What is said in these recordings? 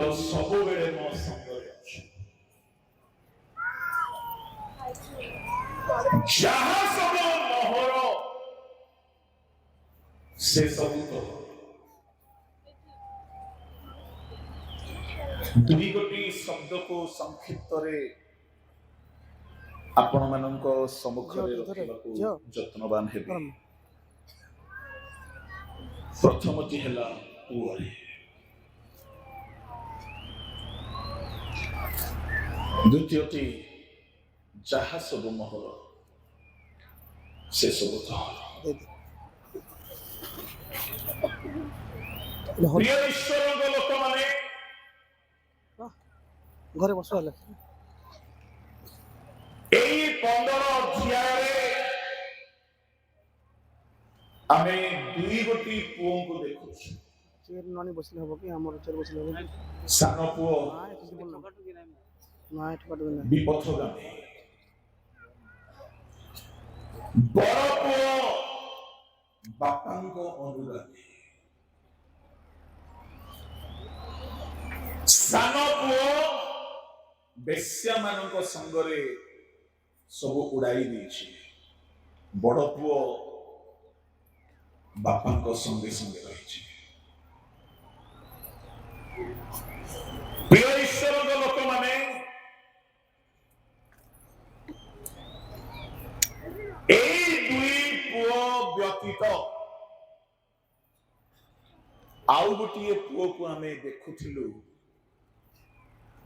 ତ ସବୁବେଳେ ମୋ ସଙ୍ଗରେ ଅଛି। ଯାହା ସବୁ ମୋହର ସେ ସବୁ ତ ଦୁଇ ଗୋଟି ଶବ୍ଦକୁ ସଂକ୍ଷିପ୍ତରେ ଆପଣ ମାନଙ୍କ ସମ୍ମୁଖରେ ରଖିବାକୁ ଯତ୍ନବାନ ହେବେ। ପ୍ରଥମଟି ହେଲା ପୁଅରେ, ଦ୍ୱିତୀୟଟି ଯାହା ସବୁ ମୋହର ସେ ସବୁ ତୋର। ପ୍ରିୟ ଈଶ୍ୱରଙ୍କ ଲୋକମାନେ, ଘରେ ବସ ହେଲେ ଏଇ 15 ଅଧ୍ୟାୟରେ ଆମେ ଦୁଇ ଗୋଟି ପୁଅଙ୍କୁ ଦେଖୁଛୁ। ଚେୟାର ନଣି ବସିଲେ ହବ କି ଆମର ଚେୟାର ବସିଲେ ହବ କି? ସାନ ପୁଅ ବିପଥଗାମୀ, ବଡ଼ ପୁଅ ବାପାଙ୍କ ଅନୁଗାମୀ, ସାନ ପୁଅ ବେଶ୍ୟାମାନଙ୍କ ସଙ୍ଗରେ ସବୁ ଉଡାଇ ଦେଇଛି, ବଡ଼ ପୁଅ ବାପାଙ୍କ ସଙ୍ଗେ ସଙ୍ଗେ ରହିଛି। ପ୍ରିୟ ଈଶ୍ୱରଙ୍କ ଲୋକମାନେ, ଏଇ ଦୁଇ ପୁଅ ବ୍ୟତୀତ ଆଉ ଗୋଟିଏ ପୁଅକୁ ଆମେ ଦେଖୁଥିଲୁ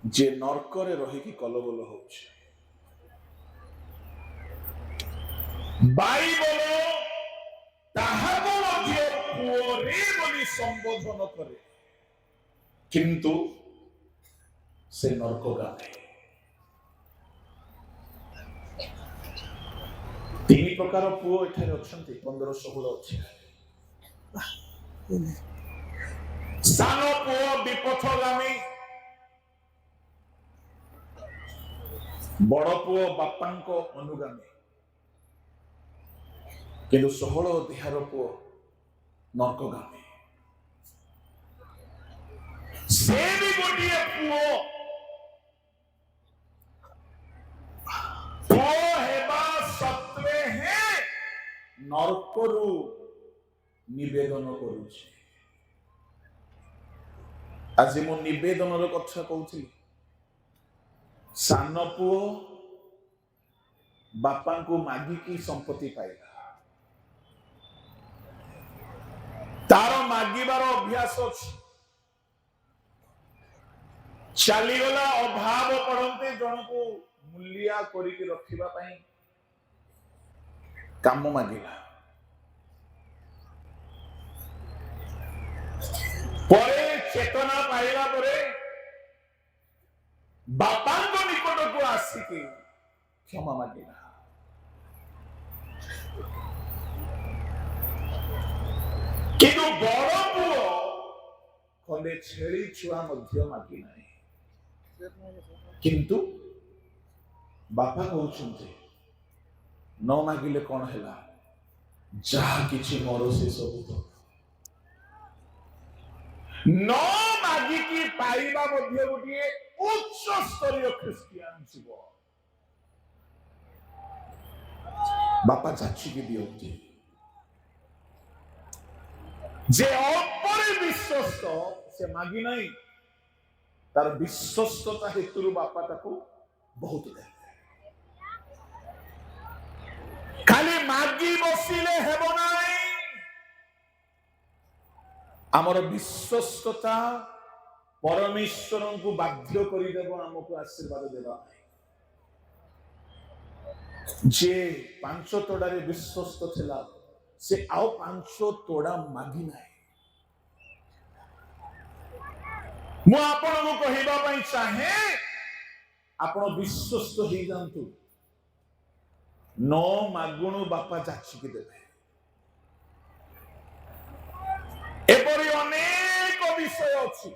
ଯେ ନର୍କରେ ରହିକି କଲବଲ ହଉଛି। ବାଇବଲ ତାହାକୁ ମଧ୍ୟ ପୁଅରେ ବୋଲି ସମ୍ବୋଧନ କରେ, କିନ୍ତୁ ସେ ନର୍କଗାମୀ। ତିନି ପ୍ରକାର ପୁଅ ଏଠାରେ ଅଛନ୍ତି 15-16 ଅଛି। ସାନ ପୁଅ ବିପଥଗାମୀ, ବଡ଼ ପୁଅ ବାପାଙ୍କ ଅନୁଗାମୀ, କିନ୍ତୁ 16 ଅଧ୍ୟାୟର ପୁଅ ନର୍କଗାମୀ। ସେ ବି ଗୋଟିଏ ପୁଅ ହେବା ସତ୍ତ୍ୱେ ନର୍କରୁ ନିବେଦନ କରୁଛି। ଆଜି ମୁଁ ନିବେଦନର କଥା କହୁଥିଲି। ସାନ ପୁଅ ବାପାଙ୍କୁ ମାଗିକି ସମ୍ପତ୍ତି ପାଇଲା, ତାର ମାଗିବାର ଅଭ୍ୟାସ ଅଛି। ଚାଲିଗଲା, ଅଭାବ ପଡନ୍ତେ ଜଣକୁ ମୂଲିଆ କରିକି ରଖିବା ପାଇଁ କାମ ମାଗିଲା। ପରେ ଚେତନା ପାଇଲା ପରେ ବାପାଙ୍କ ନିକଟକୁ ଆସିକି କ୍ଷମା ମାଗିଲା। କିନ୍ତୁ ବଡ଼ ପୁଅ ଖଣ୍ଡେ ଛେଳି ଛୁଆ ମଧ୍ୟ ମାଗି ନାହିଁ। କିନ୍ତୁ ବାପା କହୁଛନ୍ତି ନ ମାଗିଲେ କଣ ହେଲା, ଯାହା କିଛି ମୋର ସେ ସବୁ ତ। ନ ମାଗିକି ପାଇବା ମଧ୍ୟ ଗୋଟିଏ ଉଚ୍ଚ ସ୍ତରୀୟ ଖ୍ରୀଷ୍ଟିଆନ ଜୀବନ। ବାପା ଯାଚିକି ଦିଅନ୍ତି। ଯେ ଅଳ୍ପରେ ବିଶ୍ୱସ୍ତ ସେ ମାଗି ନାହିଁ, ତାର ବିଶ୍ୱସ୍ତତା ହେତୁରୁ ବାପା ତାକୁ ବହୁତ ଦେବେ। ଖାଲି ମାଗି ବସିଲେ ହେବ ନାହିଁ। ଆମର ବିଶ୍ୱସ୍ତତା ପରମେଶ୍ୱରଙ୍କୁ ବାଧ୍ୟ କରିଦେବ ଆମକୁ ଆଶୀର୍ବାଦ ଦେବା ପାଇଁ। ଯେ 5 ତୋଡ଼ାରେ ବିଶ୍ୱସ୍ତ ଥିଲା, ସେ ଆଉ 5 ତୋଡ଼ା ମାଗି ନାହିଁ। ମୁଁ ଆପଣଙ୍କୁ କହିବା ପାଇଁ ଚାହେଁ, ଆପଣ ବିଶ୍ୱସ୍ତ ହେଇଯାଆନ୍ତୁ। ନ ମାଗୁଣୁ ବାପା ଯାଚିକି ଦେବେ। ଏପରି ଅନେକ ବିଷୟ ଅଛି,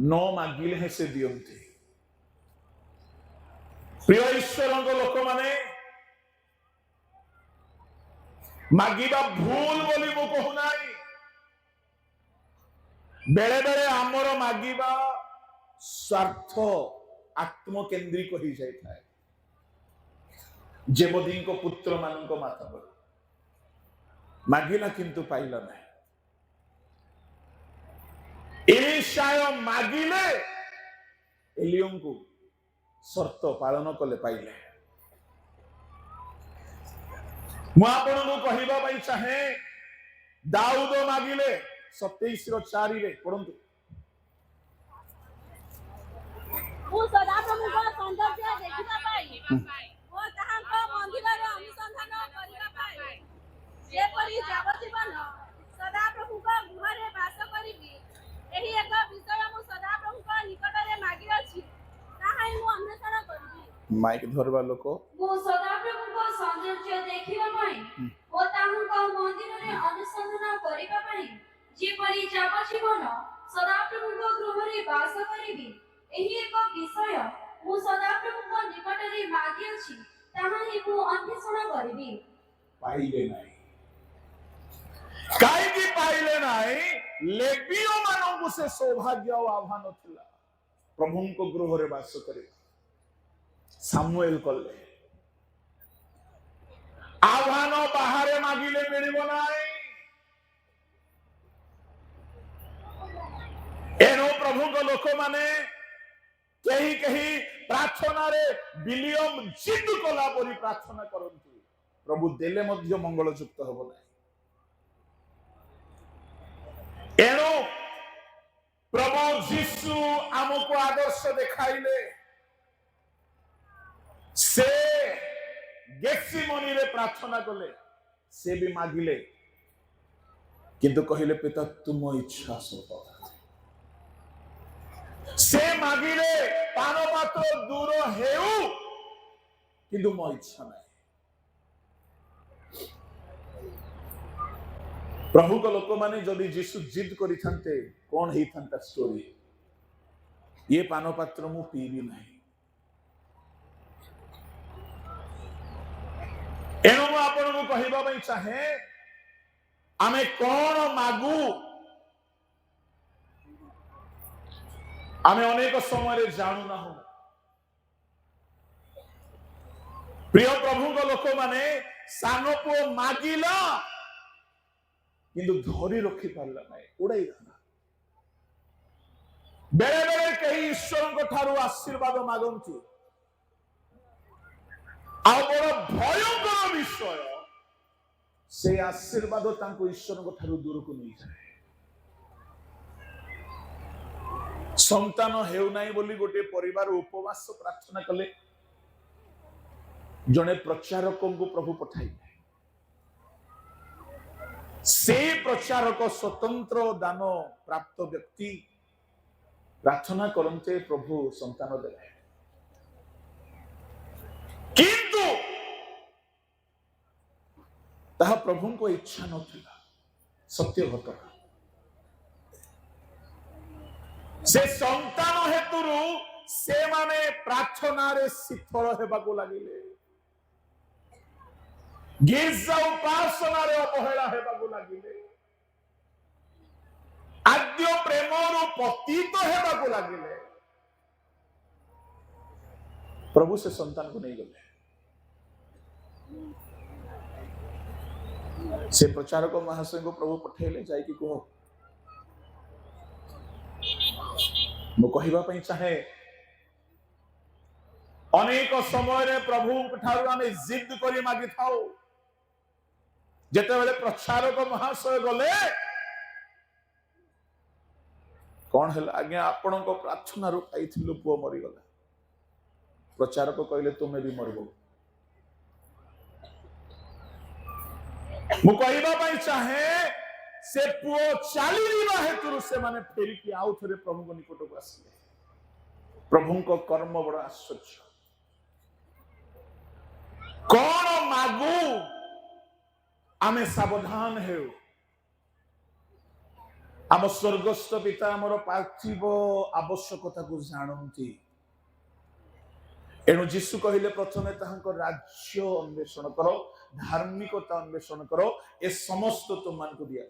ନ ମାଗିଲେ ହିଁ ସେ ଦିଅନ୍ତି। ପ୍ରିୟ ଈଶ୍ୱରଙ୍କ ଲୋକମାନେ, ମାଗିବା ଭୁଲ ବୋଲି ମୁଁ କହୁନାହିଁ। बेले बेले आमर मागिबा स्वार्थ आत्मकेन्द्रिक हो जाए जेबदी पुत्र मान माता मागिला किंतु पाइला नहीं एलिशाय मागिले एलियों को शर्त पालन कले पाइले मुझे चाहे दाऊद मागिले 27:4 रे पढ़ंतु ମୁଁ ସଦାପ୍ରଭୁଙ୍କ ସୌନ୍ଦର୍ଯ୍ୟ ଦେଖିବା ପାଇଁ ଓ ତାହାଙ୍କ ମନ୍ଦିରର ଅନୁସନ୍ଧାନ କରିବା ପାଇଁ ଯେପରି ଯାବଜୀବନ ସଦାପ୍ରଭୁଙ୍କ ଗୃହରେ ବାସ କରିବି ଏହି ଏକ ବିଷୟ ମୁଁ ସଦାପ୍ରଭୁଙ୍କ ନିକଟରେ ମାଗିଅଛି ତାହା ହିଁ ମୁଁ ଅନ୍ୱେଷଣ କରିବି। माइक धरवा लोक ମୁଁ ସଦାପ୍ରଭୁଙ୍କ ସୌନ୍ଦର୍ଯ୍ୟ ଦେଖିବା ପାଇଁ ଓ ତାହାଙ୍କ ମନ୍ଦିରରେ ଅନୁସନ୍ଧାନ କରିବା ପାଇଁ ଯେପରି ଯାବଜୀବନ ସଦାପ୍ରଭୁଙ୍କ ଗୃହରେ ବାସ କରିବି ଏହି ଏକ ବିଷୟ ମୁଁ ସଦାପ୍ରଭୁଙ୍କ ନିକଟରେ ମାଗିଅଛି ତାହା ହିଁ ମୁଁ ଅନ୍ୱେଷଣ କରିବି। पाइले नहीं काई पाइले नहीं लेवियों मानव से सौभाग्य और आह्वान थिला प्रभु को गृह रे वास करे सामुएल कले आह्वान बाहर मागिले मिलिबो नाही एनो प्रभु को लोक माने कहीं कहीं प्रार्थना रे विलियम जिद कला परी प्रार्थना करंती प्रभु देले मध्य मंगल युक्त हबो नाही एनो प्रभु यीशु हमको आदर्श दिखाइले से गेत्सेमनी रे प्रार्थना कले से भी मागिले किंतु कहिले पिता तुम इच्छा सो से मागिले पान पात्र दूर हेउ किंतु मो इच्छा नहीं प्रभु को लोक माने जदि यीशु जिद करि थांते कोन हेई थांता स्टोरी ये पान पात्र मु पीबी नहीं एनो मु आपन को कहिबा पई चाहे आमे कोन मागु आमे अनेक समय जानू ना हो प्रिय प्रभु को लोक माने सानो पो मागिला किंतु धरी रखी पारला नहीं उड़ाई देला बेले बेले कई ईश्वर को ठारू आशीर्वाद मागंती आ बड़ भयंकर विषय से आशीर्वाद तांको ईश्वर को ठारू दूर को नहीं जाए संतान हेउ नाही बोली गोटे परिवार उपवास प्रार्थना कले जने प्रचारक को प्रभु पठाई से प्रचारक स्वतंत्र दान प्राप्त व्यक्ति प्रार्थना करते प्रभु संतान देले किंतु ताहा प्रभु को इच्छा नथिला सत्य घटना से संतान हेतुरु से माने प्रार्थना रे शीतल हेबाकू लागिले गिर्जा उपासना रे अवहेला हेबाकू लागिले आद्य प्रेमरु पतित हेबाकू लागिले प्रभु से संतान को नहीं गले से प्रचारक महाशय को प्रभु पठेले जाई कि कहो मु कहिबा पई चाहे अनेक समय रे प्रभु ठारू आमे जिद करी मागी थाओ जेते बेले प्रचारक महाशय गले कौन हला आज्ञा आपण को प्रार्थना रु पाइथिलु पुओ मरि गला प्रचारक कहले तुमे भी मरबो मु कहिबा पई चाहे से पुओ चाली जीवा हेतु से माने फेरी की आउ थरे प्रभु को निकट को आसीले प्रभु को कर्म बड़ा आश्चर्य कौन मागू आमे सावधान हेउ आम स्वर्गस्थ पिता आमर पार्थिव आवश्यकता को जानती एणु जीशु कहले प्रथमे ताहांको राज्य अन्वेषण करो धार्मिकता अन्वेषण करो ए समस्त तुम मान को दिया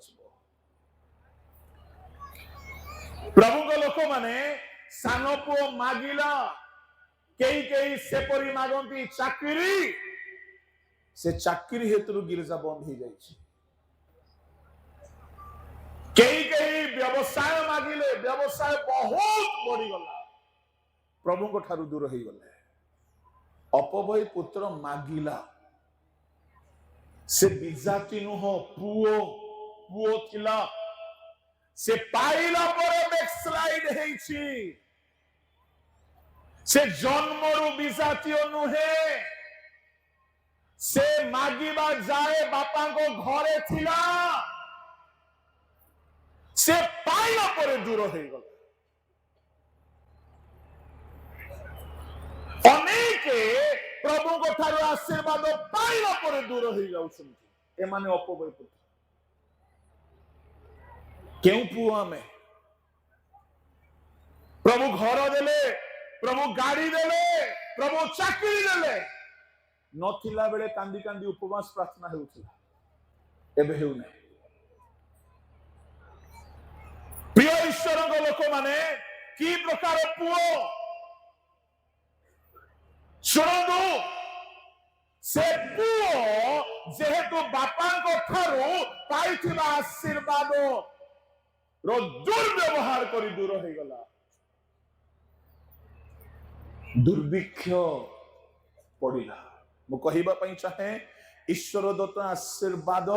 प्रभु लोक माने सान पुओ मागिला कई कई सेपरी मागंती चाकरी से चाकरी हेतु गिरजा बंद हो जाए कई कई व्यवसाय मागिले व्यवसाय बहुत बढ़ीगला प्रभु को ठारू दूर हो गले अपवय पुत्र मागिला से विजाति नुह पुओ पुओ थिला से पाइला पर बैकस्लाइड हेछि से जन्मरु विजाति नुहे से मागिबा जाए बापा को घरे थिला से पाइला पर दूर हो गला अनेके प्रभु को ठारू आशीर्वाद पाइला पर दूर हो जाउछन्ति ए माने अपवय पुत्र क्यों पुओ आमे प्रभु घर देले प्रभु गाड़ी देले प्रभु चाकरी देले नथिला बेले कांदी कांदी उपवास प्रार्थना हेउथिला एबे हेउ नै प्रिय ईश्वर को लोक माने की प्रकार पुओ शुणु से पुओ जेहेतु बापा को ठारू पाइथिबा आशीर्वाद रो दुर्व्यवहार करी दूर हो गला दुर्भिक्ष पड़िला मु कहिबा पई चाहे ईश्वर दत्त आशीर्वाद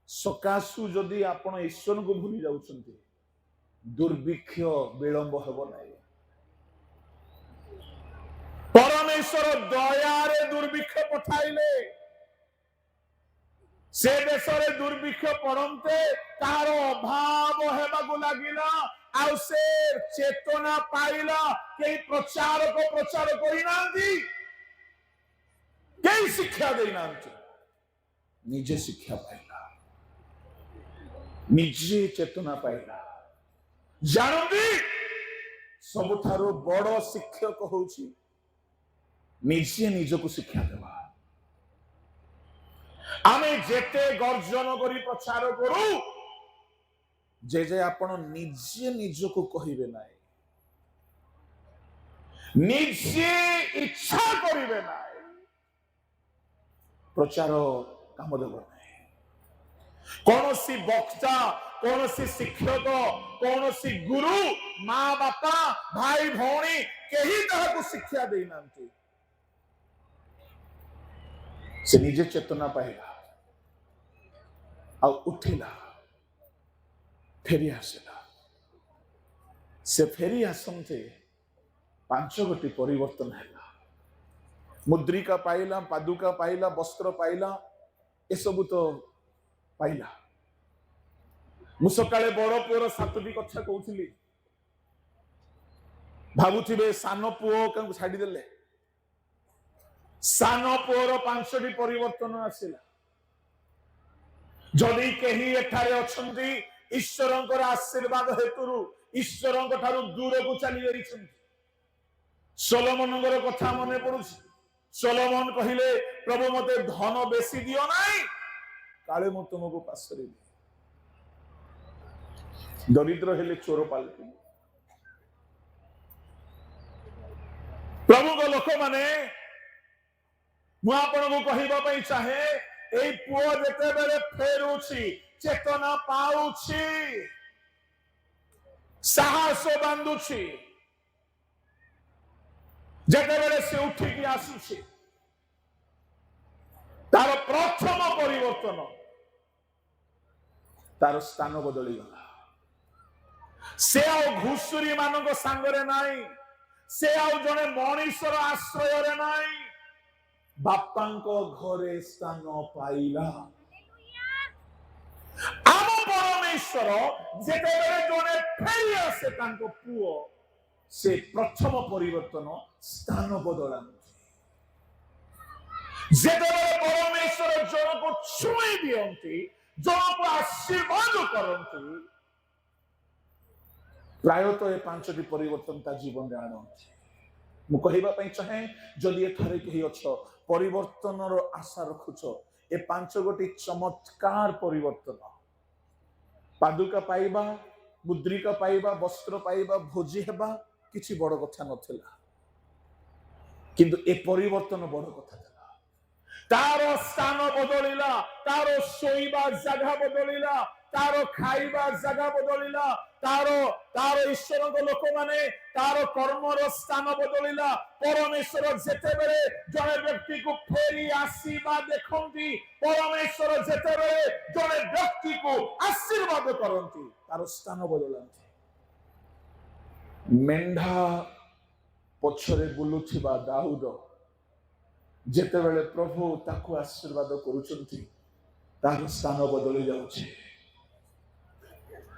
सकाशु जदि आपण ईश्वर को भूली जाउछन्ति दुर्भिक्ष विलंब हेबो नै परमेश्वर दयारे दुर्भिक्ष पठाइले से देशरे दुर्भिक्ष पड़ते तार अभाव हेबाकु लागिला आउ से चेतना पाइला कई प्रचार को प्रचार करिनांती कई शिक्षा देनांती निजे शिक्षा पाइला निजे चेतना पाइला जानती सबुठारो बड़ शिक्षक होउची निजे निजको शिक्षा देवा आमे जेते गर्जन करी प्रचार करू जे जे आपण निजे निजको कहिबे नाय निजे इच्छा करिवे नाय प्रचार काम देबो नाय कोनोसी वक्ता कोनोसी शिक्षक कोनोसी गुरु माँ बापा भाई भौणी केही ताहाकु शिक्षा देनांती से निजे चेतना पाइला आ उठिला फेरी आसिला से फेरी आसंते 5 गोटी परिवर्तन हैला मुद्रिका पाइला पादुका पाइला वस्त्र पाइला ए सब तो पाइला मु सकाळे बड़ पुओर 7टी कथा कहूली भाबुथिबे सान पुओ कांकु छाडी देले सान पुओर 5टी परिवर्तन आसिला जदि कहीं एठारे अछंती ईश्वरंकर आशीर्वाद हेतुरु ईश्वरंक ठारू दूर को चली जाइछंती सोलोमनकर कथा मने पड़ुछि सोलोमन कहिले प्रभु मते धन बेसी दियो नाही काले मु तुमको पासरी दरिद्र हेले चोर पालती प्रभु को लोक माने मु आपन को कहिबा पई चाहे ए पुओ जेते बेले फेरुछि चेतना पाउछि साहस बांधुछि जेते बेले से उठी की आसुछि तार प्रथम परिवर्तन तार स्थान बदली गला से आ घुसुरी मानक सांगरे नाही से आ जने मनीषर आश्रय रे नाही बापांको घरे स्थान पाइला आम परमेश्वर जेतेबेले जने फेरी आसे तांको पुओ से प्रथम परिवर्तन स्थान बदलांती जेतेबेले परमेश्वर जन को छुई दियंती जन को आशीर्वाद करंती प्रायतः ए 5टी परिवर्तन ता जीवन रे आनंती मु कहिबा पई चाहे जदि एठारे केही अछ परिवर्तनर आशा रखुछ ए 5 गोटी चमत्कार परिवर्तन पादुका पाइबा मुद्रिका पाइबा वस्त्र पाइबा भोजी हेबा किछि बड़ कथा नथिला किंतु ए परिवर्तन बड़ कथा थिला तारो स्थान बदलिला तारो सोइबा जगह बदलिला तारो खाइबा जगह बदलिला तारो तारो ईश्वर को लोक माने तारो कर्मर स्थान बदलिला परमेश्वर जेते बेले जने व्यक्ति को फेरी आसीबा देखंती परमेश्वर जेते बेले जने व्यक्ति को आशीर्वाद करंती तारो स्थान बदलंती मेंढा पछरे बुलुथिबा दाऊद जेते बेले प्रभु ताको आशीर्वाद करूचंती तार स्थान बदली जाउछि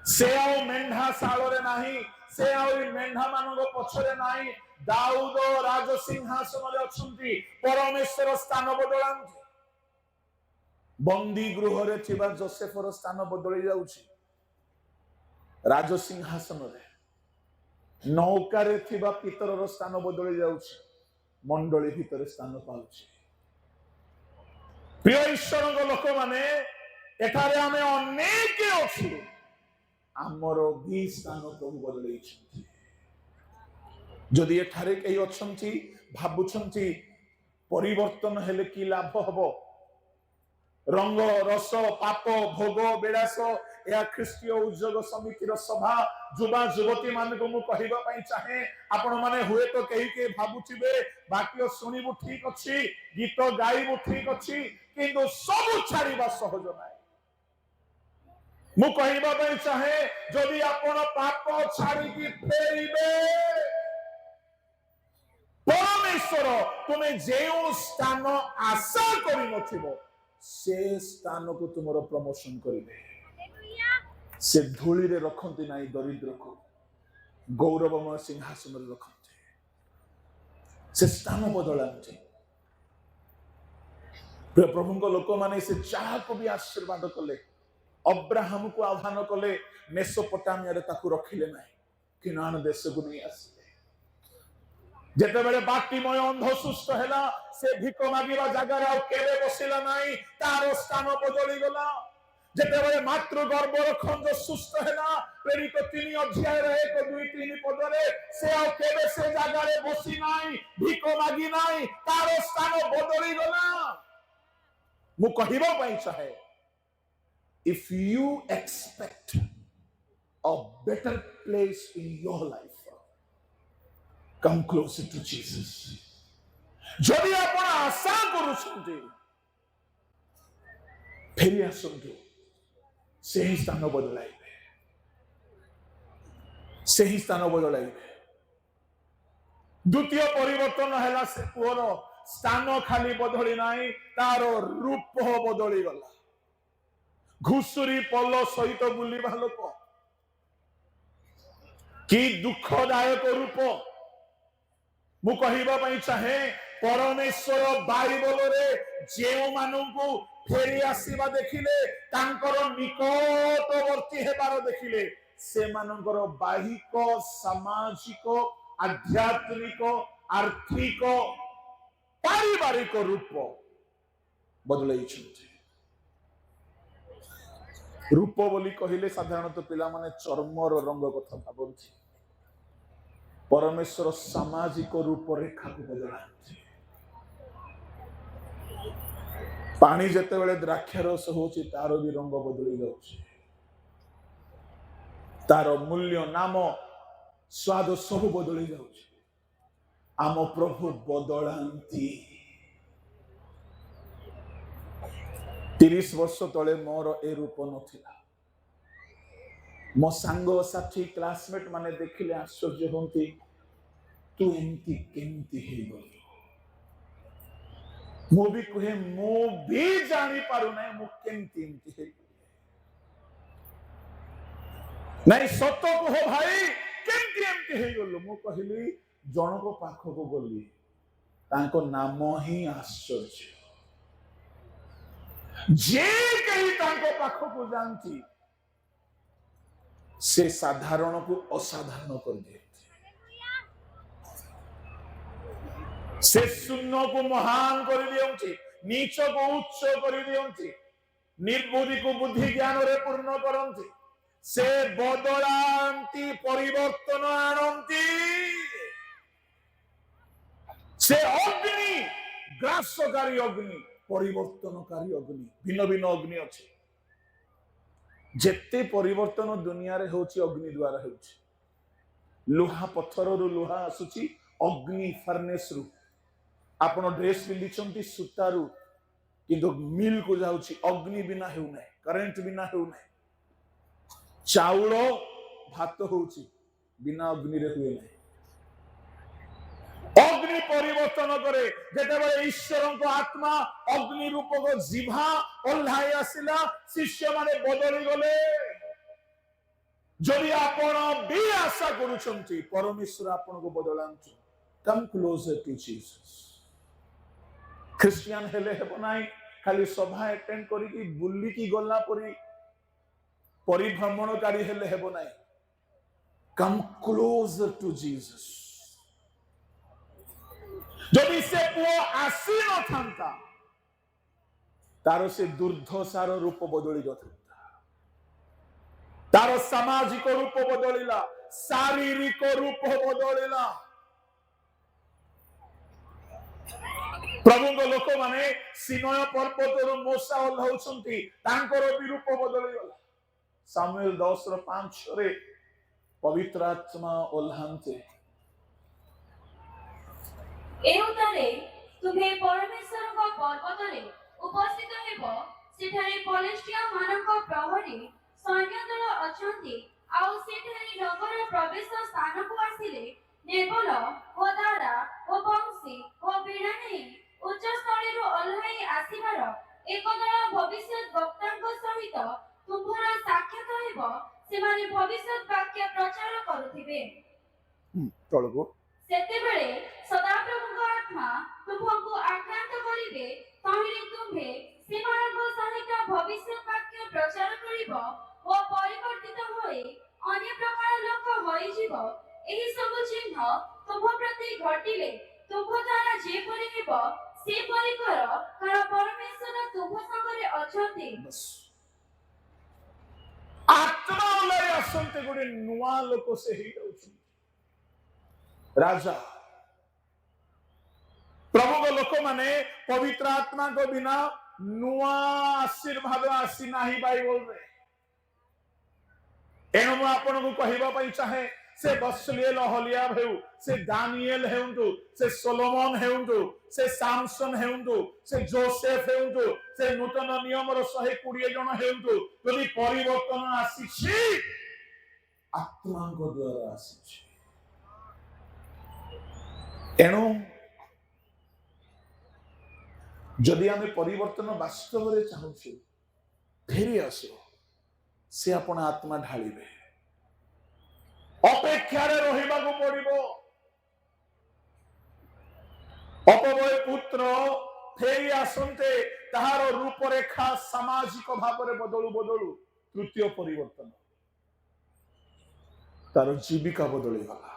से आउ मेंढा सालोरे नाही से आउ मेंढा मानक पछरे नाही दाऊद राज सिंहासन रे अछंती परमेश्वर स्थान बदलांती बंदी गृह रे थिबा जोसेफर स्थान बदली जाउछि राज सिंहासन रे नौका रे थिबा पितरर स्थान बदली जाउछि मंडली भितर स्थान पाउछि प्रिय ईश्वर लोक माने एठारे आमे अनेक अछि आमर भी स्थान प्रभु बदलै छथि जदि एठारे केही अछंती भाबुछंती परिवर्तन हेले की लाभ हबो रंग रस पाप भोग विलास या ख्रीष्टीय उद्योग समितिर सभा युवा युवती मान को मु कहिबा पई चाहे आपण माने हुए तो कहि के भाबुथिबे बाकी सुनिबु ठीक अछि गीत गाइबु ठीक अछि किंतु सब छाड़ीबा सहज नाय मु कहिबा पई चाहे जदि आपण पाप छाड़ी की फेरिबे परमेश्वर तुमे जेउ स्थान आशा करि नथिबो से स्थान को तुमरो प्रमोशन करिवे से धूली रे रखंती नाही दरिद्र को गौरवमय सिंहासन रे रखंती से स्थान बदलांती प्रभु को लोक माने से चाह को भी आशीर्वाद कले अब्राहम को आह्वान कले मेसोपोटामिया रे ताकू रखिले नाही किनान देश को नहीं आसी जेते बेले बाटीमय अंध सुस्त हैला से भिक मागिबा जगह रे केबे बसिला नाही तारो स्थान बदली गला जेते बेले मातृ गर्भर खंड सुस्त हैला प्रेरित 3 अध्याय रे 1 2 3 पद रे से आ केबे से जगह रे बसी नाही भिक मागी नाही तारो स्थान बदली गला मु कहिबा पई चाहे if you expect a better place in your life come closer to Jesus जदि आपण आशा करूछंती फेरी आसंतु से ही स्थान बदलाइबे से ही स्थान बदलाइबे द्वितीय परिवर्तन हैला से पुअर स्थान खाली बदली नाही तारो रूप बदली गला घुसुरी पल्ल सहित बुलिबा लोक कि दुखदायक रूप मु कहिबा पई चाहे परमेश्वर बाइबल रे जेउ माननकु फेरी आसीबा देखिले तांकर निकटवर्ती हेबार देखिले से मानकर बाहिक सामाजिक आध्यात्मिक आर्थिक पारिवारिक रूप बदलै छथि रूप बोली कहिले साधारणतः पिला माने चर्मर रंग कथा भाबନ୍ତି परमेश्वर सामाजिक रूप रेखा को बदलांती पानी जेते बेले द्राक्षा रस होची तारो भी रंग बदली जाउची तारो मूल्य नाम स्वाद सब बदली जाउची आम प्रभु बदलांती 30 वर्ष तले मोर ए रूप नथिला मो सांग साथी क्लासमेट माने देखिले आश्चर्य होंती तू एंती केंती हे गयो मो भी कहे मो भी जानी पारु नै मो केंती एंती हे नहीं सत्य को हो भाई केंती एंती हे गलो मो कहली जणको पाखो को गली तांको नाम ही आश्चर्य जे कहीं तांको पाखो को जानती से साधारण को असाधारण कर दिए से शून्य को महान कर दियंती नीच को उच्च कर दियंती निर्बुद्धि को बुद्धि ज्ञान रे पूर्ण करंती से बदलांती परिवर्तन आणंती से अग्नि ग्रासकारी अग्नि परिवर्तनकारी अग्नि भिन्न भिन्न अग्नि अच्छे जेते परिवर्तन दुनिया रे होची अग्नि द्वारा होची लुहा पत्थर रु लुहा आसुची अग्नि फर्नेस रु आपण ड्रेस पिंधिचंती सूतारु किंतु मिल को जाउची अग्नि बिना हेउ नै करंट बिना हेउ नै चाउल भात होची बिना अग्नि रे हुए नै अग्नि परिवर्तन करे जेतेबेले ईश्वर को आत्मा अग्नि रूप को जिभा ओल्हाई आसिला शिष्य माने बदली गले जदि आपण भी आशा करूछंती परमेश्वर आपण को बदलांचु come closer to Jesus Christian हेले हेबो नाही खाली सभा अटेंड करी की बुल्ली की गल्ला परी परिभ्रमणकारी हेले हेबो नाही कम क्लोजर टू जीसस जदि से पुओ आसी न थांता तारो से दुर्धसार रूप बदली गथंता तारो सामाजिक रूप बदलिला शारीरिक रूप बदलिला प्रभु को लोक माने सिनय पर्वत रु मोसा ओल्हाउछंती तांकर भी रूप बदली गला सामुएल 10:5 रे पवित्र आत्मा ओल्हांते एउतारे तुम्हे परमेश्वर को पर्वत रे उपस्थित हेबो सेठारे पलेस्टिया मानक प्रहरी सैन्य दल अछंती आउ सेठारे नगर प्रवेश स्थान को आसिले नेबल ओ दारा ओ बंशी ओ बीणा नै उच्च स्थले रु ओल्हाई आसीबार एक दल भविष्यत वक्तांक सहित तुम्हरा साक्षात हेबो सेमाने भविष्यत वाक्य प्रचार करुथिबे तळगो सेतेबेले सदाप्रभुଙ୍କ आत्मा तुमको आक्रांत करिवे तहिले तुम्हे सेମାନଙ୍କ सहित भविष्य वाक्य प्रचार करिबो ओ परिवर्तित होई अन्य प्रकार लोक होई जीवो एही सब चिन्ह तुम प्रति घटिले तुम द्वारा जे परि हेबो से परि कर कारण परमेश्वर तुम संगरे अछंती आत्मा ओलाई आसंते गोटे नुआ लोक से ही जाउछि राजा प्रभु को लोक माने पवित्र आत्मा को बिना नुआ आशीर्वाद आसी नाही बाइबल रे एनु मु आपन को कहिबा पई चाहे से बसलिएल हलिया हेउ से दानिएल हेउंतु से सोलोमन हेउंतु से सामसन हेउंतु से जोसेफ हेउंतु से नूतन नियम रो 120 जन हेउंतु यदि परिवर्तन आसीछि आत्मा को द्वारा आसीछि एणु जदि आमे परिवर्तन वास्तव रे चाहूछु फेरी आसो से अपन आत्मा ढालिबे अपेक्षा रे रहिबा को पड़िबो अपवय पुत्र फेरी आसंते ताहार रूपरेखा सामाजिक भाव रे बदलु बदलु तृतीय परिवर्तन तार जीविका बदली गला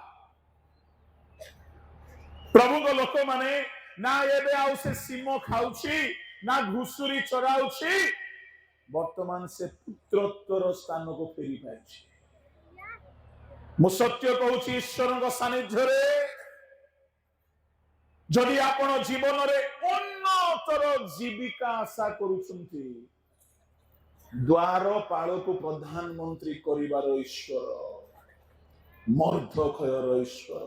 प्रभु को लोक माने ना एबे आउ से सीम खाउछि ना घुसुरी चराउछि वर्तमान से पुत्रत्वर स्थान को फेरी पाइछि मु सत्य कहूछि ईश्वर को सानिध्य रे जदि आपण जीवन रे उन्नतर जीविका आशा करूछंती द्वारपाल को प्रधानमंत्री करिवार ईश्वर मर्धक्षयर ईश्वर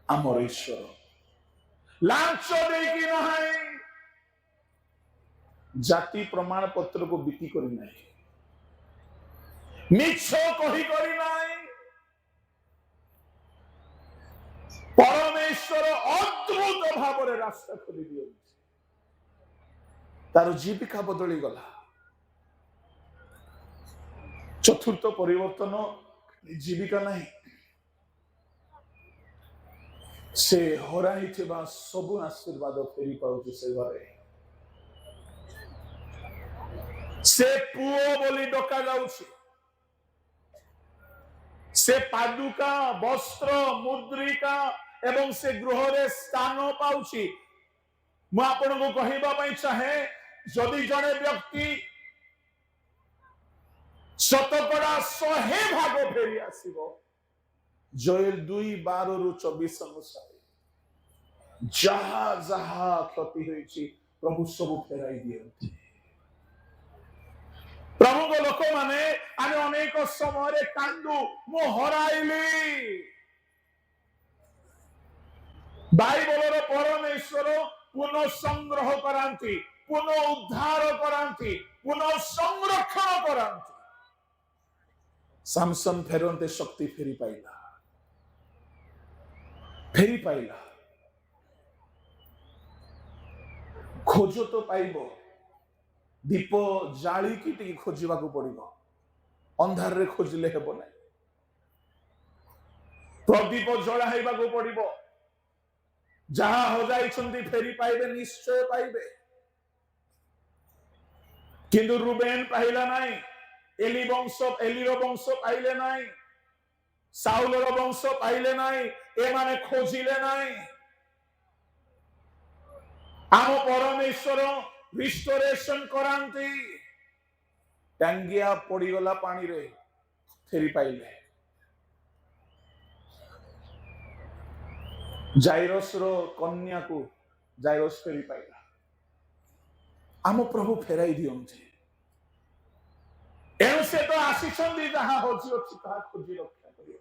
आमर ईश्वर लांच देकी नहीं जाति प्रमाण पत्र को बिक्री करी नहीं मिछ कही करी नहीं परमेश्वर अद्भुत भाव रे रास्ता खोली दियो तार जीविका बदली गला चतुर्थ परिवर्तन जीविका नहीं से हराई सब आशीर्वाद फेरी पाउछ से घरे से पुओ बोली डका जाउछि से पादुका वस्त्र मुद्रिका एवं से गृह रे स्थान पाउछि मु आपन को कहिबा पई चाहे जदि जने व्यक्ति शतकड़ा 100% फेरी आसीबो जोएल 2:12-24 अनुसार जहा जहा क्षति होईची प्रभु सब फेराई दियंती प्रभु को लोक माने आमे अनेक समय कांदू मु हराइली बाइबलर परमेश्वर पुनः संग्रह करांती पुनः उद्धार करांती पुनः संरक्षण करांती सामसन फेरंते शक्ति फेरी पाइला खोज तो पाइबो दीप जाली की टी खोजिबा को पड़िबो अंधार रे खोजले हेबो नै प्रदीप जळाइबा को पड़िबो जहा हो जाइछंती फेरी पाइबे निश्चय पाइबे किंतु रूबेन पाइला नाही एलीर वंश पाइले नाही साउलर वंश पाइले नाही ए माने खोजिले नाही आम परमेश्वर रिस्टोरेशन करांती टांगिया पड़ीगला पानी रे फेरी पाइले जाइरस रो कन्या को जाइरस फेरी पाइला आम प्रभु फेराई दियंती एनु से तो आसीछंती जहा होची अछि ताहा खोजी रक्षा करियो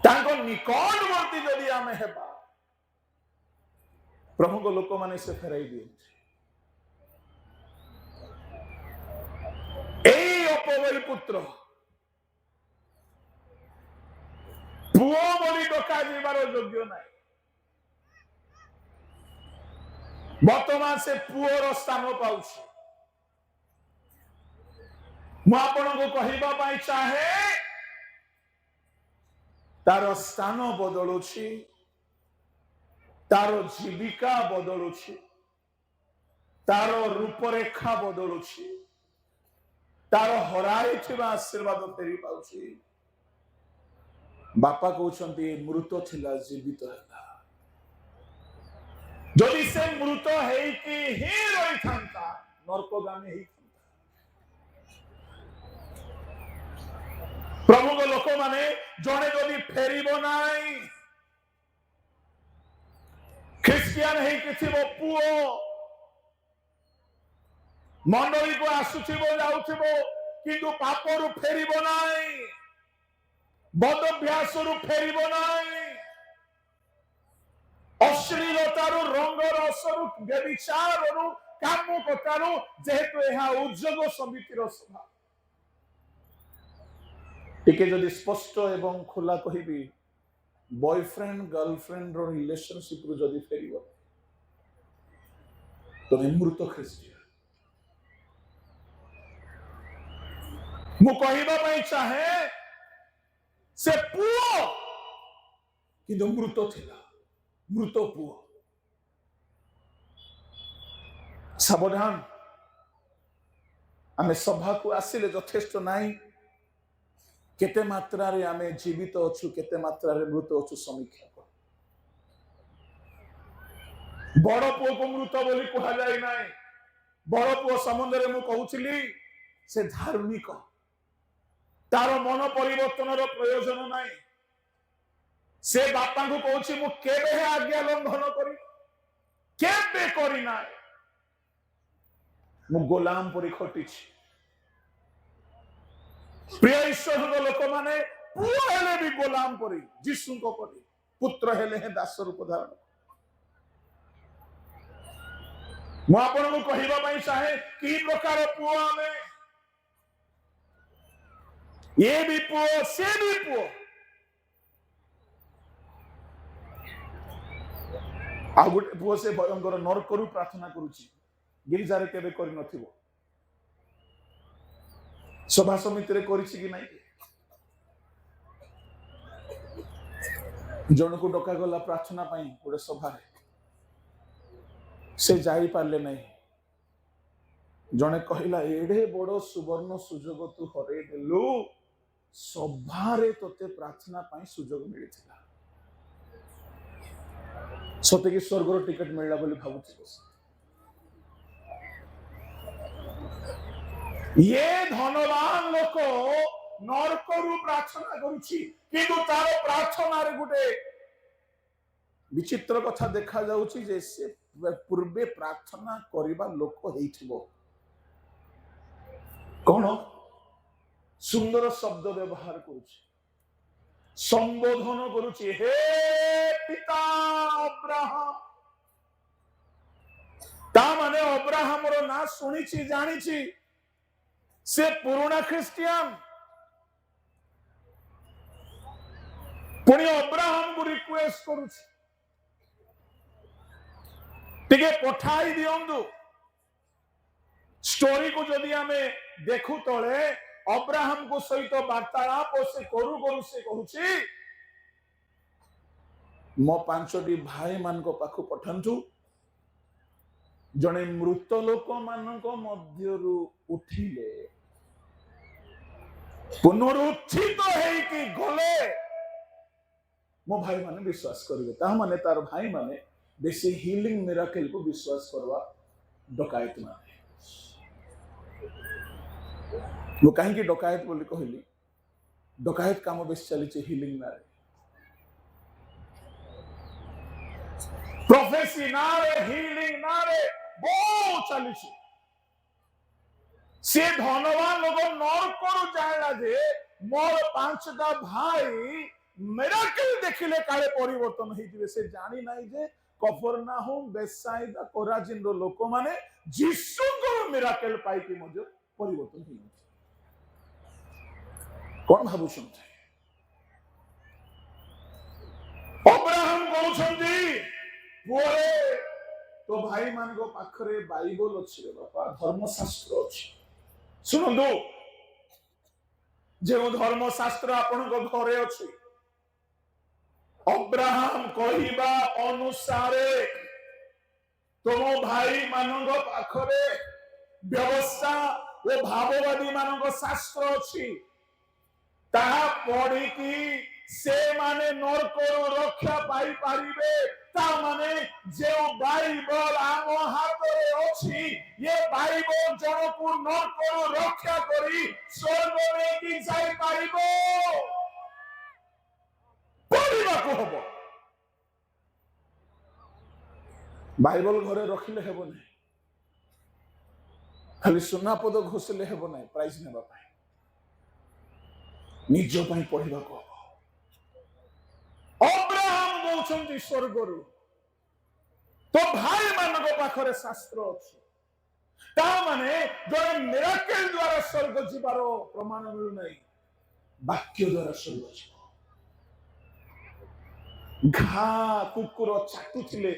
तांको निकटवर्ती जदि आमे हेबा प्रभु को लोक माने से फेराई दियंती एई अपवई पुत्र पुओ बोली डका जीवार योग्य नाही वर्तमान से पुओर स्थान पाउछि मु आपनको कहिबा पाई चाहे तार स्थान बदलुछि तार जीविका बदलुछि तार रूपरेखा बदलुछि तार हराइथिबा आशीर्वाद फेरी पाउछि बापा कहउछंती मृत थिला जीवित हैला जदि से मृत हेइकी ही रही थांता नरकगामी हेइ प्रभु को लोक माने जने जदि फेरिबो नाही ख्रिस्टियन हेइकी थिबो पुओ मंडली को आसुथिबो जाउथिबो किंतु पापरु फेरिबो नाही बदभ्यासरु फेरिबो नाही अश्लीलतारु रंग रसरु व्यभिचाररु कामुकतारु जेहेतु एहा उद्योग समितिर स्वभाव टिके जदि स्पष्ट एवं खुला कहिबी बॉयफ्रेंड गर्लफ्रेंड रो रिलेशनशिप रु जदि फेरिबो तो मृत ख्रिस्टियन मु कहिबा पई चाहे से पुओ किंतु मृत थिला मृत पुओ सावधान आमे सभा को आसिले यथेष्ट नाही केते मात्रा रे आमे जीवित अछु केते मात्रा रे मृत अछु समीक्षा कर बड़ पुओ को मृत बोली कहा जाय नाही बड़ पुओ संबंध रे मु कहउछिली से धार्मिक तार मन परिवर्तन प्रयोजन नाही से बापा को कहउछि मु केबे आज्ञा लंघन करी केबे करी ना मु गोलाम परि खटिछि प्रिय ईश्वर को लोक माने पुओ हेले भी गोलाम परि जीसु को परि पुत्र हेले हे दास रूप धारण मु आपन को कहिबा पई चाहे की प्रकार पुओ आमे ये भी पुओ से भी पुओ आ गोटे पुओ से भयंकर नरकरु प्रार्थना करुछि गिरिजार केबे करि नथिबो सभा समिति रे करिछि कि नाही जन को डका गला प्रार्थना पई गोटे सभा रे से जाई पारले नाही जने कहिला एडे बड़ सुवर्ण सुजोग तू हरे देलु सभा रे तोते प्रार्थना पई सुजोग मिलिथिला सते कि स्वर्ग रो टिकट मिलला बोली भाबुछि ये धनवान लोक नरकरू प्रार्थना करुछि किंतु तार प्रार्थना रे गुटे विचित्र कथा देखा जाउछि जे से पूर्वे प्रार्थना करिबा लोक हेइथिबो कोन सुंदर शब्द व्यवहार करुछि संबोधन करुछि हे पिता अब्राहम ता माने अब्राहम रो ना सुनिछि जानिछि से पुराना ख्रिस्टियन पुणी अब्राहम को रिक्वेस्ट करुछि टिके पठाई दियंदु स्टोरी को जदि हमें देखु तले अब्राहम को सहित वार्तालाप से करू करू से कहूछि मो पांचटी भाई मान को पाखु पठंतु जने मृत लोक मान को मध्यरु उठिले पुनरुत्थित है कि गले मो भाई माने विश्वास करिवे ता माने तार भाई माने बेसी हीलिंग मिराकल को विश्वास करवा डकायत माने वो कहीं की डकायत बोली कहली डकायत काम बेस चली हीलिंग ना प्रोफेसी ना रे हीलिंग ना रे बहुत चली से धनवान लोग नरकरू जानला जे मोर पांचटा भाई मिराकल देखिले काले परिवर्तन होइतिबे से जानी नाही जे कफरनाहुम बेसाइदा कोराजिन रो लोक माने यीशु को मिराकल पाई कि मजो परिवर्तन होई कोन भाबुछन्ते अब्राहम कहउछन्ती पुरे तो भाई मान को पाखरे बाइबल अछि रे बापा धर्मशास्त्र अछि सुनंदु जे धर्मशास्त्र आपन को घरे अछि अब्राहम कहिबा अनुसारे तुम भाई मानंग पाखरे व्यवस्था ओ भाववादी मानंग शास्त्र अछि ताहा पढ़ी कि से माने नरकरू रक्षा पाई पारिबे ता माने जे बाइबल आम हाथ रे अछि ये बाइबल जनकु नरकरू रक्षा करी स्वर्ग में कि जाई पारिबो पढ़िबा को हबो बाइबल घरे रखिले हेबो नै खाली सुना पद घोषले हेबो नै प्राइज नेबा पाई निज पाई पढ़िबा को अब्राहम बोलछन्ती स्वर्गरु तो भाई मान को पाखरे शास्त्र अछि ता माने जने मिराकल द्वारा स्वर्ग जीवारो प्रमाण मिलु नै वाक्य द्वारा स्वर्ग जीव घा कुकुर चाटुथिले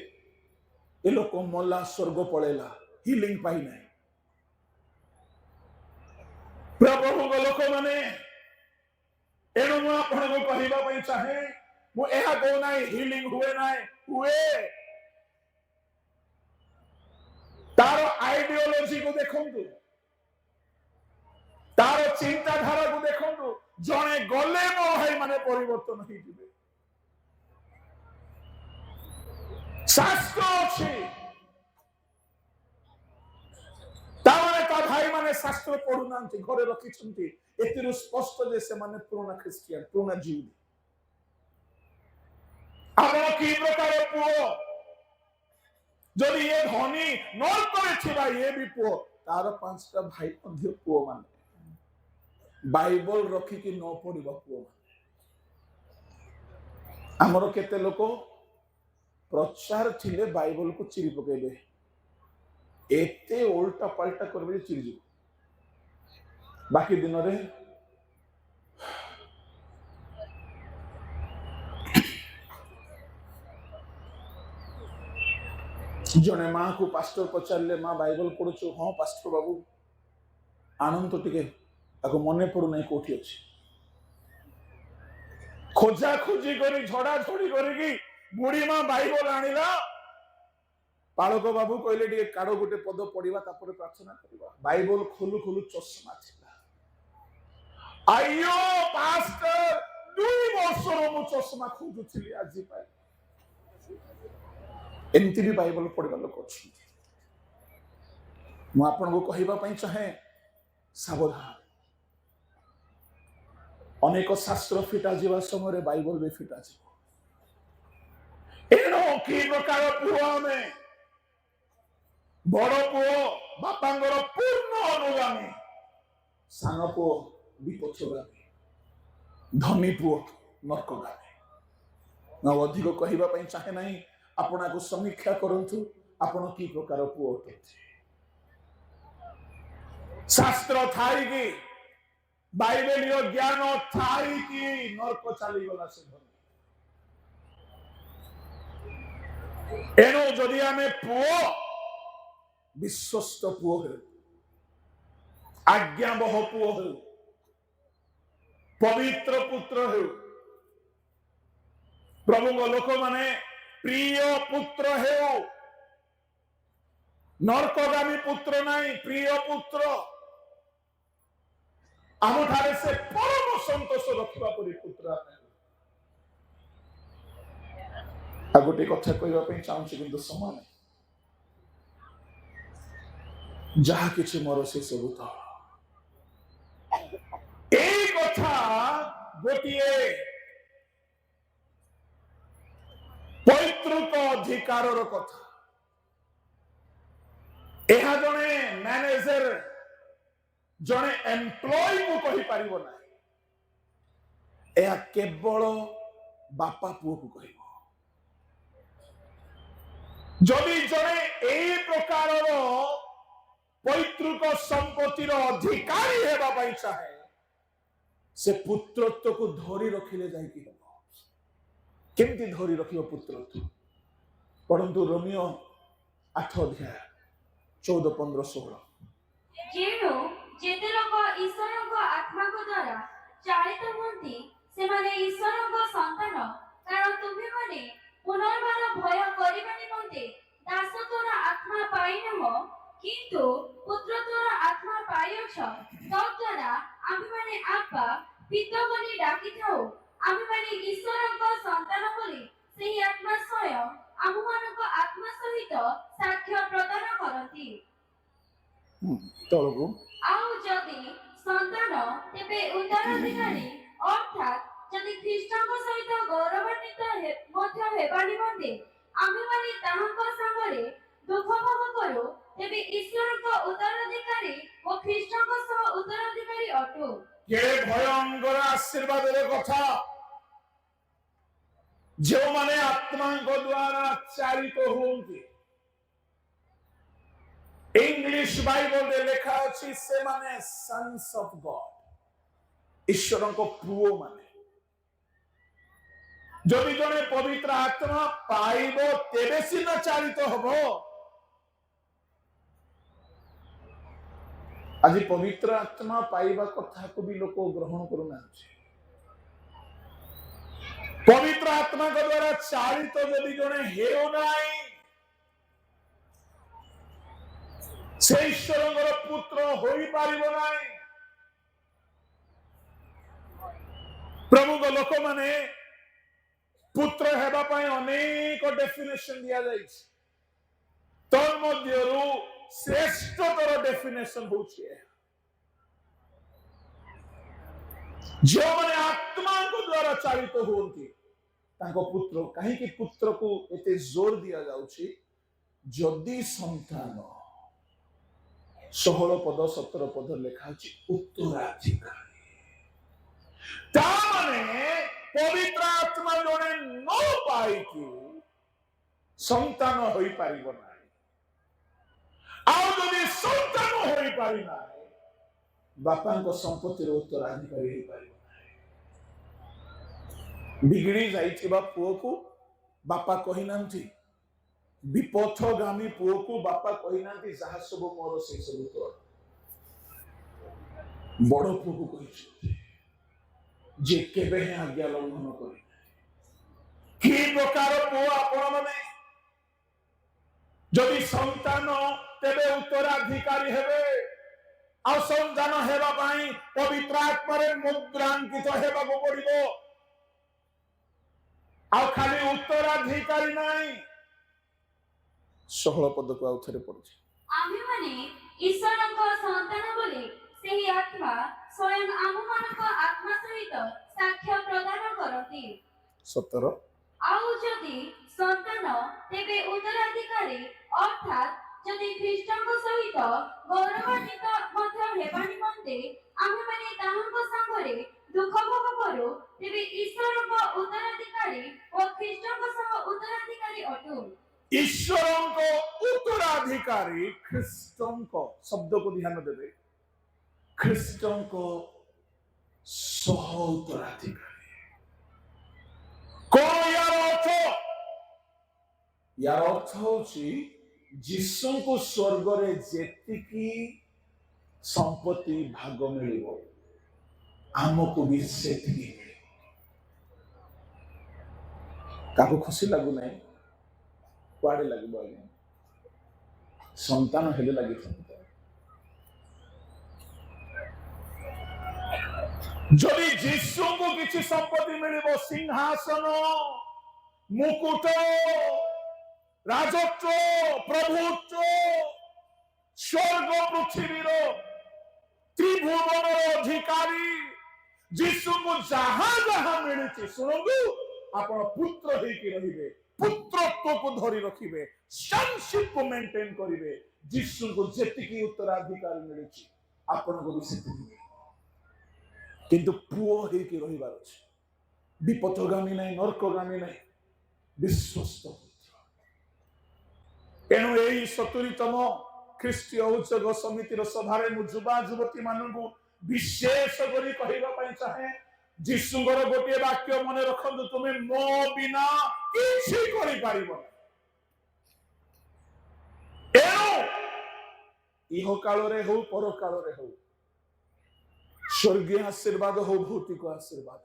ए लोक मल्ला स्वर्ग पळेला हीलिंग पाई नै प्रभु को लोक माने एनो मु आपन को कहिबा पई चाहे मु एहा को नाही हीलिंग हुए नाही हुए तार आइडियोलॉजी को देखंतु तार चिंता धारा को देखंतु जने गले मो भाई माने परिवर्तन होई जिवे शास्त्र अछि तामाने ता भाई माने शास्त्र पढु नांती घरे रखि छंती एतिरु स्पष्ट जे से माने पुराना ख्रिस्टियन पुराना जीव आपण की प्रकार पुओ जदि ये धनी नरक रे छिबा ये भी पुओ तार पांचटा भाई मध्य पुओ माने बाइबल रखि कि न पढिबा पुओ माने हमरो केते लोक प्रचार थिले बाइबल को चिरी पकेबे एते उल्टा पलटा करबे चिरी जी बाकी दिन रे जने मां को पास्टर पचारले मां बाइबल पढुछु हां पास्टर बाबू आनंद तो टिके ताको मने पडु नै कोठी अछि खोजा खोजी करी झड़ा झड़ी करी की बुढ़ी मां बाइबल आनिला पालक बाबू कहले टिके काडो गोटे पद पढिबा तापर प्रार्थना करबा बाइबल खोलु खोलु चश्मा थिला आयो पास्टर 2 वर्ष रो मु चश्मा खोजुथिली आजि पाई एमती भी बाइबल पढ़ा लोक मु आपन को कहिबा पई चाहे ସାବଧାନ। ଅନେକ ଶାସ୍ତ୍ର ଫିଟା ଯିବା ସମୟରେ ବାଇବଲ ବି ଫିଟା ଯିବ। ଏଣୁ କି ପ୍ରକାର ପୁଅ ଆମେ? ବଡ ପୁଅ ବାପାଙ୍କର ପୂର୍ଣ୍ଣ ଅନୁଗାମୀ, ସାନ ପୁଅ ବିପକ୍ଷଗାମୀ, ଧନୀ ପୁଅ ନର୍କଗାମୀ। ମୁଁ ଅଧିକ କହିବା ପାଇଁ ଚାହେଁ ନାହିଁ। ଆପଣଙ୍କୁ ସମୀକ୍ଷା କରନ୍ତୁ ଆପଣ କି ପ୍ରକାର ପୁଅ ଅଟନ୍ତି। ଶାସ୍ତ୍ର ଥାଇକି ବାଇବେଲୀୟ ଜ୍ଞାନ ଥାଇକି ନର୍କ ଚାଲିଗଲା ସେ ଧନୀ। ଏଣୁ ଯଦି ଆମେ ପୁଅ, ବିଶ୍ୱସ୍ତ ପୁଅ ହେଉ, ଆଜ୍ଞାବହ ପୁଅ ହେଉ, ପବିତ୍ର ପୁତ୍ର ହେଉ, ପ୍ରଭୁଙ୍କ ଲୋକମାନେ ପ୍ରିୟ ପୁତ୍ର ହେଉ, ନର୍କଗାମୀ ପୁତ୍ର ନାହିଁ, ପ୍ରିୟ ପୁତ୍ର, ଆମଠାରେ ସେ ପରମ ସନ୍ତୋଷ ରଖିବା ପରି ପୁତ୍ର ଆମେ। ଆଉ ଗୋଟେ କଥା କହିବା ପାଇଁ ଚାହୁଁଛି କିନ୍ତୁ ସମୟ ନାହିଁ। ଯାହା କିଛି ମୋର ସେ ସବୁ ତ ଏଇ କଥା ଗୋଟିଏ ପୈତୃକ ଅଧିକାରର କଥା। ଏହା ଜଣେ ମ୍ୟାନେଜର, ଜଣେ ଏମ୍ପ୍ଲୟୀକୁ କହିପାରିବ ନାହିଁ। ଏହା କେବଳ ବାପା ପୁଅକୁ କହିବ। ଯଦି ଜଣେ ଏହି ପ୍ରକାରର ପୈତୃକ ସମ୍ପତ୍ତିର ଅଧିକାରୀ ହେବା ପାଇଁ ଚାହେଁ, ସେ ପୁତ୍ରତ୍ୱକୁ ଧରି ରଖିଲେ ଯାଇକି ହେବ। କେମିତି ଧରି ରଖିବ ପୁତ୍ରତ୍ୱ? ପଢନ୍ତୁ ରୋମିଓ 8:14-15-16। ଯେଣୁ ଯେତେ ଲୋକ ଈଶ୍ୱରଙ୍କ ଆତ୍ମାଙ୍କ ଦ୍ୱାରା ଚାଳିତ ହୁଅନ୍ତି ସେମାନେ ଈଶ୍ୱରଙ୍କ ସନ୍ତାନ। କାରଣ ତୁମେମାନେ ପୁନର୍ବାର ଭୟ କରିବା ନିମନ୍ତେ ଦାସତ୍ୱର ଆତ୍ମା ପାଇନାହ, କିନ୍ତୁ ପୁତ୍ରତ୍ୱର ଆତ୍ମା ପାଇଅଛ। ତଦ୍ଦ୍ୱାରା ଆମ୍ଭେମାନେ ଆବ୍ବା ପିତା ବୋଲି ଡାକିଥାଉ। ଆମ୍ଭେମାନେ ଈଶ୍ୱରଙ୍କ ସନ୍ତାନ ବୋଲି ସେହି ଆତ୍ମା ସ୍ୱୟଂ ଆମ୍ଭମାନଙ୍କ ଆତ୍ମା ସହିତ ସାକ୍ଷ୍ୟ ପ୍ରଦାନ କରନ୍ତି। ତଳକୁ ଆଉ ଯଦି ସନ୍ତାନ ତେବେ ଉତ୍ତରାଧିକାରୀ, ଅର୍ଥାତ୍ ଯଦି ଖ୍ରୀଷ୍ଟଙ୍କ ସହିତ ଗୌରବାନ୍ୱିତ ମଧ୍ୟ ହେବା ନିମନ୍ତେ ଆମ୍ଭେମାନେ ତାହାଙ୍କ ସାଙ୍ଗରେ ଦୁଃଖ ଭୋଗ କରୁ, ତେବେ ଈଶ୍ୱରଙ୍କ ଉତ୍ତରାଧିକାରୀ ଓ ଖ୍ରୀଷ୍ଟଙ୍କ ସହ ଉତ୍ତରାଧିକାରୀ ଅଟୁ। କେଡ଼େ ଭୟଙ୍କର ଆଶୀର୍ବାଦର କଥା! ଯେଉଁମାନେ ଆତ୍ମାଙ୍କ ଦ୍ୱାରା ଚାଳିତ ହୁଅନ୍ତି, ଇଂଲିଶ ବାଇବଲରେ ଲେଖା ଅଛି ସେମାନେ ସନ୍ସ ଅଫ ଗଡ, ଈଶ୍ୱରଙ୍କ ପୁଅ ମାନେ। ଯଦି ଜଣେ ପବିତ୍ର ଆତ୍ମା ପାଇବ ତେବେ ସିନା ଚାଳିତ ହବ। ଆଜି ପବିତ୍ର ଆତ୍ମା ପାଇବା କଥାକୁ ବି ଲୋକ ଗ୍ରହଣ କରୁନାହାନ୍ତି। ପବିତ୍ର ଆତ୍ମାଙ୍କ ଦ୍ୱାରା ଚାଳିତ ଯଦି ଜଣେ ହେଉନାହିଁ, ସେ ଈଶ୍ୱରଙ୍କର ପୁତ୍ର ହୋଇପାରିବ ନାହିଁ। ପ୍ରଭୁଙ୍କ ଲୋକମାନେ ପୁତ୍ର ହେବା ପାଇଁ ଅନେକ ଡେଫିନେସନ ଦିଆଯାଇଛି। ତନ୍ମଧ୍ୟରୁ ଶ୍ରେଷ୍ଠତର ଡେଫିନେସନ ହେଉଛି ଏହା। ଯେଉଁମାନେ ଆତ୍ମାଙ୍କ ଦ୍ୱାରା ଚାଳିତ ହୁଅନ୍ତି ତାଙ୍କ ପୁତ୍ର। କାହିଁକି ପୁତ୍ରକୁ ଏତେ ଜୋର ଦିଆଯାଉଛି? ଯଦି ସନ୍ତାନ, 16-17 ଲେଖା ଅଛି ଉତ୍ତରାଧିକାରୀ। ତାମାନେ ପବିତ୍ର ଆତ୍ମା ଜଣେ ନ ପାଇକି ସନ୍ତାନ ହୋଇପାରିବ ନାହିଁ। ଆଉ ଯଦି ସନ୍ତାନ ହୋଇପାରି ନାହିଁ, ବାପାଙ୍କ ସମ୍ପତ୍ତିର ଉତ୍ତରାଧିକାରୀ ହେଇପାରିବ ନାହିଁ। ବିଗିଡ଼ି ଯାଇଥିବା ପୁଅକୁ ବାପା କହିନାହାନ୍ତି, ବିପଥଗାମୀ ପୁଅକୁ ବାପା କହିନାହାନ୍ତି ଯାହା ସବୁ ମୋର ସେ ସବୁ ତୋର। ବଡ ପୁଅକୁ କହିଛନ୍ତି ଯେ କେବେ ହିଁ ଆଜ୍ଞା ଲଙ୍ଘନ କରିନାହିଁ। କି ପ୍ରକାର ପୁଅ ଆପଣ ମାନେ? ଯଦି ସନ୍ତାନ ତେବେ ଉତ୍ତରାଧିକାରୀ ହେବେ। ଆଉ ସନ୍ତାନ ହେବା ପାଇଁ ପବିତ୍ର ଆତ୍ମାରେ ମୁଦ୍ରାଙ୍କିତ ହେବାକୁ ପଡିବ। ଆଉ ଖାଲି ଉତ୍ତରାଧିକାରୀ ନାହିଁ। 16 ପଦକୁ ଆଉ ଥରେ ପଢୁଛି। ଆମ୍ଭେମାନେ ଈଶ୍ୱରଙ୍କ ସନ୍ତାନ ବୋଲି ସେହି ଆତ୍ମା ସ୍ୱୟଂ ଆମମାନଙ୍କ ଆତ୍ମା ସହିତ ସାକ୍ଷ୍ୟ ପ୍ରଦାନ କରନ୍ତି। 17 ଆଉ ଯଦି ସନ୍ତାନ ତେବେ ଉତ୍ତରାଧିକାରୀ, ଅର୍ଥାତ୍ ଯଦି ଖ୍ରୀଷ୍ଟଙ୍କ ସହିତ ଗୌରବାନ୍ୱିତ ମଧ୍ୟ ହେବା ନିମନ୍ତେ ଆମେମାନେ ତାହାଙ୍କ ସାଙ୍ଗରେ ଦୁଃଖ ଭୋଗ କରୁ, ତେବେ ଈଶ୍ୱରଙ୍କ ଉତ୍ତରାଧିକାରୀ ଓ ଖ୍ରୀଷ୍ଟଙ୍କ ସହ ଉତ୍ତରାଧିକାରୀ ଅଟୁ। ଈଶ୍ୱରଙ୍କ ଉତ୍ତରାଧିକାରୀ ଖ୍ରୀଷ୍ଟଙ୍କ ଶବ୍ଦକୁ ଧ୍ୟାନ ଦେବେ। ଖ୍ରୀଷ୍ଟଙ୍କ ସହ ଉତ୍ତରାଧିକାରୀ କଣ ୟାର ଅର୍ଥ? ୟାର ଅର୍ଥ ହଉଛି ଯୀଶୁଙ୍କୁ ସ୍ୱର୍ଗରେ ଯେତିକି ସମ୍ପତ୍ତି ଭାଗ ମିଳିବ ଆମକୁ ବି ସେତିକି ମିଳିବ। କାହାକୁ ଖୁସି ଲାଗୁନାହିଁ? କୁଆଡେ ଲାଗିବ ଆଜ୍ଞା? ସନ୍ତାନ ହେଲେ ଲାଗିଥାନ୍ତା। ଯଦି ଯୀଶୁଙ୍କୁ କିଛି ସମ୍ପତ୍ତି ମିଳିବ, ସିଂହାସନ, ମୁକୁଟ, ରାଜତ୍ୱ, ପ୍ରଭୁତ୍ୱ, ସ୍ୱର୍ଗ ପୃଥିବୀର ତ୍ରିଭୁବନର ଅଧିକାରୀ, ଯୀଶୁଙ୍କୁ ଯାହା ଯାହା ମିଳିଛି, ଶୁଣନ୍ତୁ, ଆପଣ ପୁତ୍ର ହେଇକି ରହିବେ, ପୁତ୍ରତ୍ୱକୁ ଧରି ରଖିବେ, ସନ୍ସିପକୁ ମେଣ୍ଟେନ କରିବେ। ଯୀଶୁଙ୍କୁ ଯେତିକି ଉତ୍ତରାଧିକାର ମିଳିଛି ଆପଣଙ୍କୁ ବି ସେତିକି ମିଳିବ। କିନ୍ତୁ ପୁଅ ହେଇକି ରହିବାର ଅଛି, ବିପଥଗାମୀ ନାହିଁ, ନର୍କଗାମୀ ନାହିଁ, ବିଶ୍ୱସ୍ତ ପୁତ୍ର। ଏଣୁ ଏହି 70ତମ ଖ୍ରୀଷ୍ଟୀୟ ଉଚ୍ଚକ ସମିତିର ସଭାରେ ମୁଁ ଯୁବା ଯୁବତୀ ମାନଙ୍କୁ ବିଶେଷ କରି କହିବା ପାଇଁ ଚାହେଁ, ଯୀଶୁଙ୍କର ଗୋଟିଏ ବାକ୍ୟ ମନେ ରଖନ୍ତୁ, ତୁମେ ମୋ ବିନା କିଛି କରିପାରିବ ନାହିଁ। ଏଣୁ ଇହ କାଳରେ ହଉ ପର କାଳରେ ହଉ, ସ୍ୱର୍ଗୀୟ ଆଶୀର୍ବାଦ ହଉ ଭୌତିକ ଆଶୀର୍ବାଦ,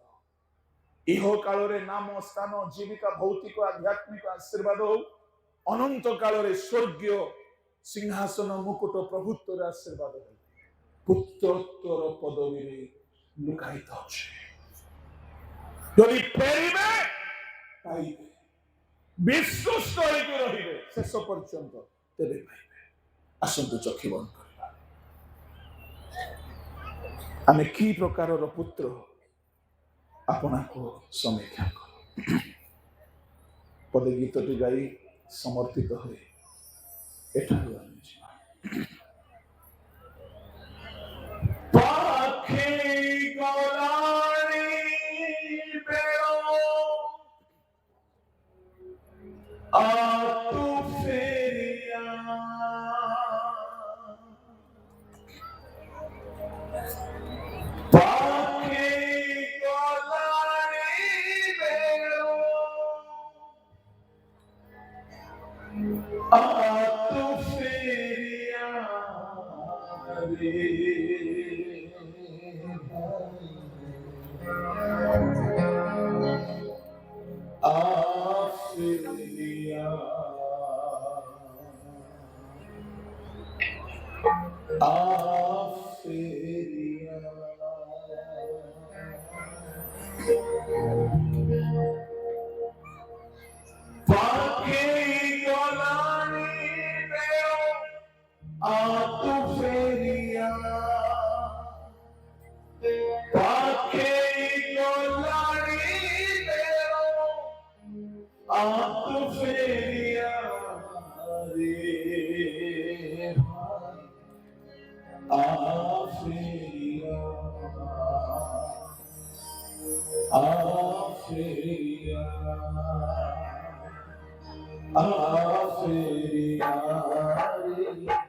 ଇହ କାଳରେ ନାମ ସ୍ଥାନ ଜୀବିକା ଭୌତିକ ଆଧ୍ୟାତ୍ମିକ ଆଶୀର୍ବାଦ ହଉ, ଅନନ୍ତ କାଳରେ ସ୍ୱର୍ଗୀୟ ସିଂହାସନ ମୁକୁଟ ପ୍ରଭୁତ୍ୱର ଆଶୀର୍ବାଦ ହଉ, ପୁତ୍ରତ୍ୱର ପଦବୀରେ ଲୁକାୟିତ ଅଛି। ଯଦି ଫେରିବେ ପାଇବେ, ବିଶ୍ୱସ୍ତ ହେଇକି ରହିବେ ଶେଷ ପର୍ଯ୍ୟନ୍ତ, ତେବେ ପାଇବେ। ଆସନ୍ତୁ ଚକ୍ଷୁ ବନ୍ଦ କରିବା। ଆମେ କି ପ୍ରକାରର ପୁତ୍ର ଆପଣଙ୍କୁ ସମୀକ୍ଷା କରୁ। ପଦେ ଗୀତଟି ଗାଇ ସମର୍ପିତ ହୁଏ ଏଠାରୁ ଆମେ ଯିବା। ପାଖେ ଗଲାଣି ବେଳ, ଆ ତୁ ଫେରିଆ, ପାଖେ ଗଲାଣି ବେଳ, ଆ ତୁ ଫେରିଆ রে, আফেরিয়া, আফেরিয়া, পাখি গলানি বেও, আ তু ফেরিয়া, পাখি গলানি বেও, আ তু ফেরিয়া রে, আফেরিয়া, আফেরিয়া, আফেরিয়া রে।